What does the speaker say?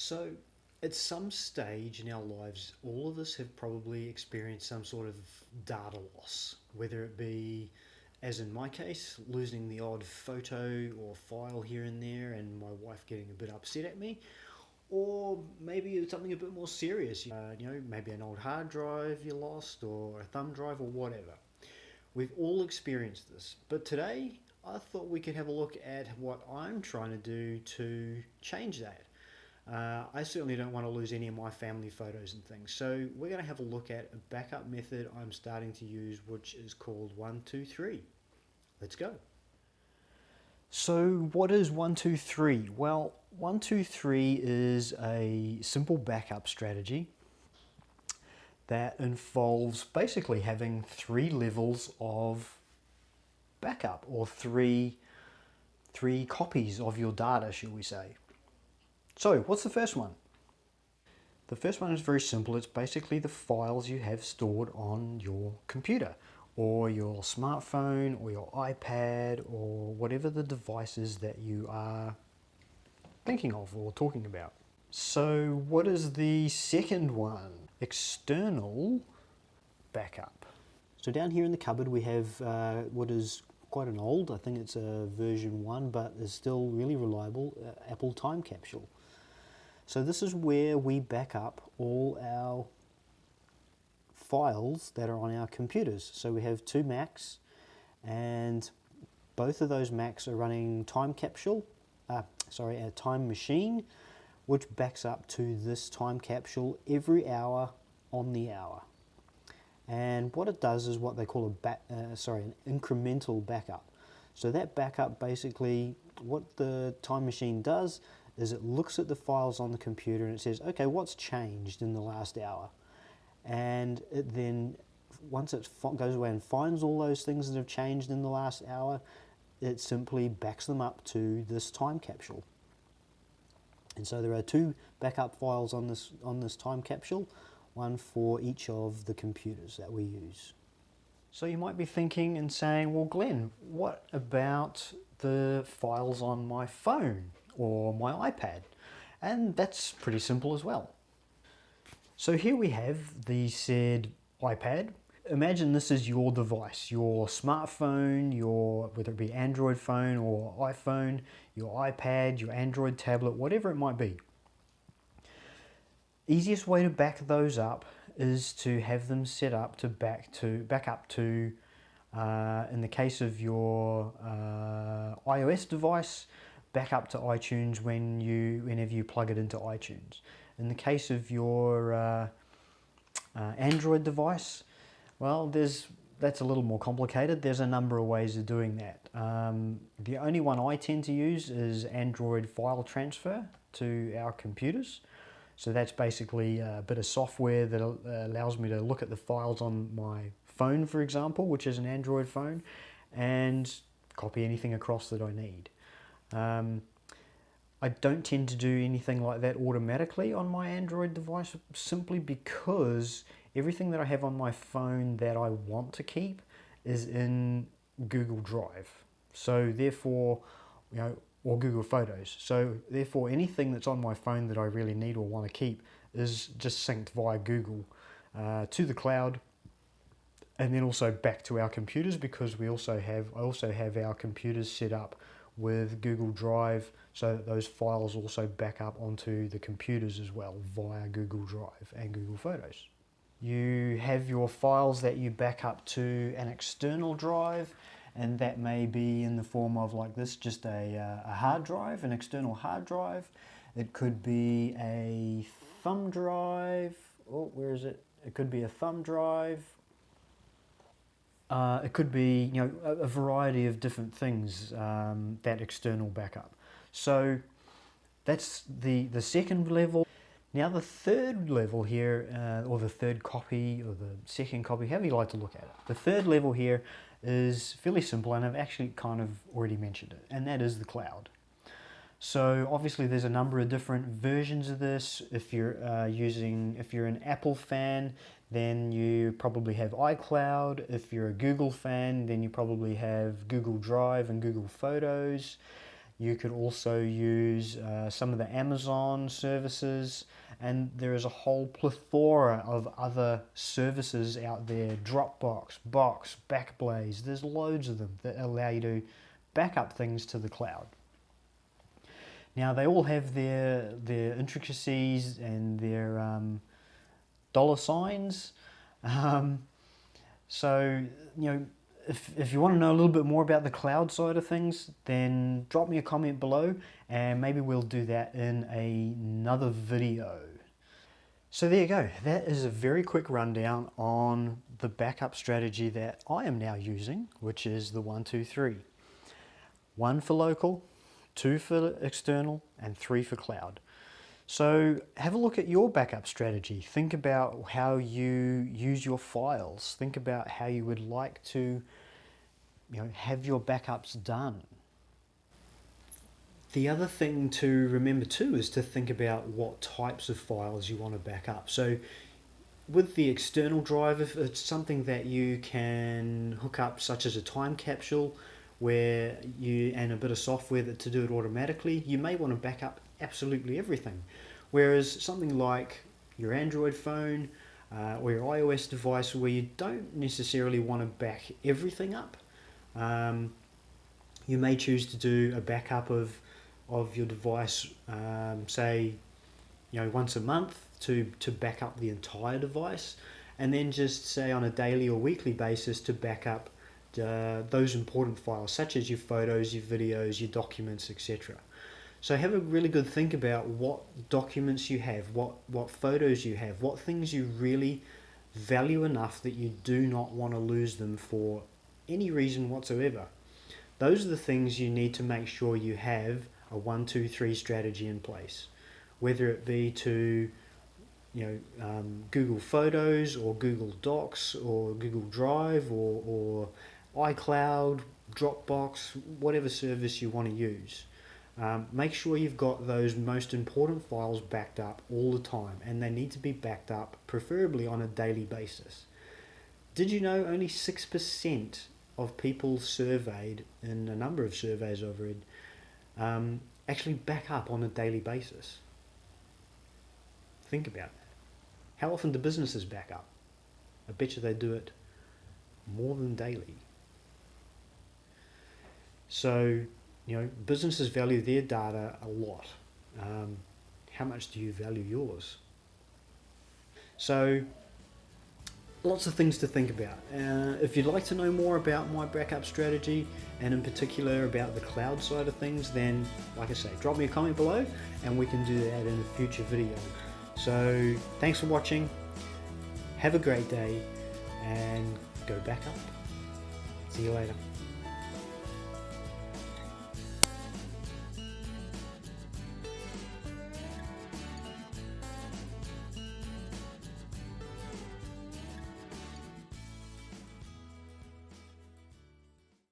So, at some stage in our lives, all of us have probably experienced some sort of data loss, whether it be, as in my case, losing the odd photo or file here and there and my wife getting a bit upset at me, or maybe it's something a bit more serious, maybe an old hard drive you lost or a thumb drive or whatever. We've all experienced this, but today I thought we could have a look at what I'm trying to do to change that. I certainly don't want to lose any of my family photos and things. So we're going to have a look at a backup method I'm starting to use, which is called 123. Let's go. So what is 123? Well, 123 is a simple backup strategy that involves basically having 3 levels of backup, or three copies of your data, shall we say. So, what's the first one? The first one is very simple. It's basically the files you have stored on your computer or your smartphone or your iPad or whatever the device is that you are thinking of or talking about. So, what is the second one? External backup. So down here in the cupboard we have what is quite an old, I think it's a version 1, but is still really reliable, Apple time capsule. So this is where we back up all our files that are on our computers. So we have 2 Macs, and both of those Macs are running time capsule, a time machine, which backs up to this time capsule every hour on the hour. And what it does is what they call an incremental backup. So that backup, basically what the time machine does is it looks at the files on the computer and it says, okay, what's changed in the last hour? And it then, once it goes away and finds all those things that have changed in the last hour, it simply backs them up to this time capsule. And so there are 2 backup files on this time capsule, one for each of the computers that we use. So you might be thinking and saying, well, Glenn, what about the files on my phone or my iPad? And that's pretty simple as well. So here we have the said iPad. Imagine this is your device, your smartphone, whether it be Android phone or iPhone, your iPad, your Android tablet, whatever it might be. Easiest way to back those up is to have them set up to back up to, in the case of your iOS device, back up to iTunes whenever you plug it into iTunes. In the case of your Android device, well, that's a little more complicated. There's a number of ways of doing that. The only one I tend to use is Android file transfer to our computers. So that's basically a bit of software that allows me to look at the files on my phone, for example, which is an Android phone, and copy anything across that I need. I don't tend to do anything like that automatically on my Android device, simply because everything that I have on my phone that I want to keep is in Google Drive. So therefore, or Google Photos. So therefore, anything that's on my phone that I really need or want to keep is just synced via Google to the cloud, and then also back to our computers, because I also have our computers set up with Google Drive, so that those files also back up onto the computers as well via Google Drive and Google Photos. You have your files that you back up to an external drive, and that may be in the form of like this, just a hard drive, an external hard drive. It could be a thumb drive. Oh, where is it? It could be a thumb drive. It could be, a variety of different things, that external backup. So that's the second level. Now the third level here, or the third copy, or the second copy, however you like to look at it. The third level here is fairly simple, and I've actually kind of already mentioned it, and that is the cloud. So obviously there's a number of different versions of this. If you're an Apple fan, then you probably have iCloud. If you're a Google fan, then you probably have Google Drive and Google Photos. You could also use some of the Amazon services, and there is a whole plethora of other services out there. Dropbox, Box, Backblaze, there's loads of them that allow you to back up things to the cloud. Now they all have their intricacies and their dollar signs. So, you know, if you want to know a little bit more about the cloud side of things, then drop me a comment below and maybe we'll do that in another video. So there you go. That is a very quick rundown on the backup strategy that I am now using, which is the 1, 2, 3. 1 for local, 2 for external, and 3 for cloud. So have a look at your backup strategy. Think about how you use your files. Think about how you would like to, have your backups done. The other thing to remember too is to think about what types of files you want to back up. So with the external drive, if it's something that you can hook up, such as a time capsule, and a bit of software to do it automatically, you may want to back up absolutely everything. Whereas something like your Android phone or your iOS device, where you don't necessarily want to back everything up, you may choose to do a backup of your device, say, once a month to back up the entire device, and then just say on a daily or weekly basis to back up those important files, such as your photos, your videos, your documents, etc. So have a really good think about what documents you have, what photos you have, what things you really value enough that you do not want to lose them for any reason whatsoever. Those are the things you need to make sure you have a 1, 2, 3 strategy in place, whether it be to Google Photos or Google Docs or Google Drive or iCloud, Dropbox, whatever service you want to use. Make sure you've got those most important files backed up all the time, and they need to be backed up preferably on a daily basis. Did you know only 6% of people surveyed in a number of surveys I've read actually back up on a daily basis? Think about that. How often do businesses back up? I bet you they do it more than daily. So, businesses value their data a lot. How much do you value yours? So, lots of things to think about. If you'd like to know more about my backup strategy, and in particular about the cloud side of things, then, like I say, drop me a comment below and we can do that in a future video. So, thanks for watching. Have a great day and go back up. See you later.